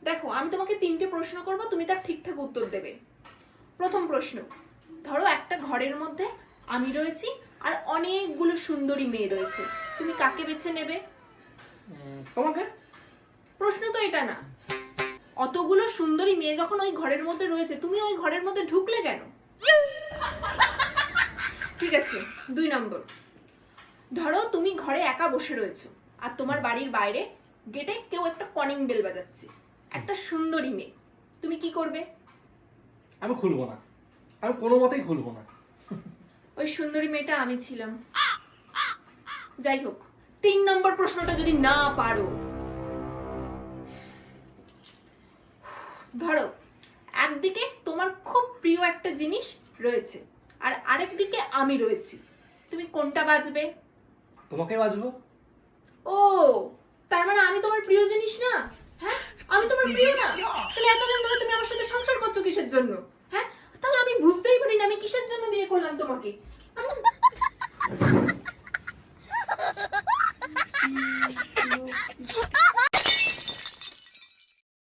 দেখো আমি তোমাকে 3টে প্রশ্ন করব, তুমি তার ঠিকঠাক উত্তর দেবে। প্রথম প্রশ্ন, ধরো একটা ঘরের মধ্যে আমি রয়েছি আর অনেকগুলো সুন্দরী মেয়ে রয়েছে, তুমি কাকে বেছে নেবে? তোমাকে। প্রশ্ন তো এটা না। অতগুলো সুন্দরী মেয়ে যখন ওই ঘরের মধ্যে রয়েছে, তুমি ওই ঘরের মধ্যে ঢুকলে কেন? ঠিক আছে, 2 নম্বর, ধরো তুমি ঘরে একা বসে রয়েছো আর তোমার বাড়ির বাইরে গেটে কেউ একটা কলিং বেল বাজাচ্ছে, একটা সুন্দরী মেয়ে, তুমি কি করবে? আমি খুলবো না, আমি কোনো মতেই খুলবো না। ওই সুন্দরী মেয়েটা আমি ছিলাম। যাই হোক, 3 নম্বর প্রশ্নটা যদি না পারো, ধরো একদিকে তোমার খুব প্রিয় একটা জিনিস রয়েছে আর আরেকদিকে আমি রয়েছি, তুমি কোনটা বাজবে? তোমাকে বাজবো। ও, তার মানে আমি তোমার প্রিয় জিনিস না? হ্যাঁ, আমি তোমার প্রিয় না? তাহলে এতদিন ধরে তুমি আমার সাথে সংসার করছো কিসের জন্য? হ্যাঁ, তাহলে আমি বুঝতেই পারি না আমি কিসের জন্য বিয়ে করলাম তোমাকে।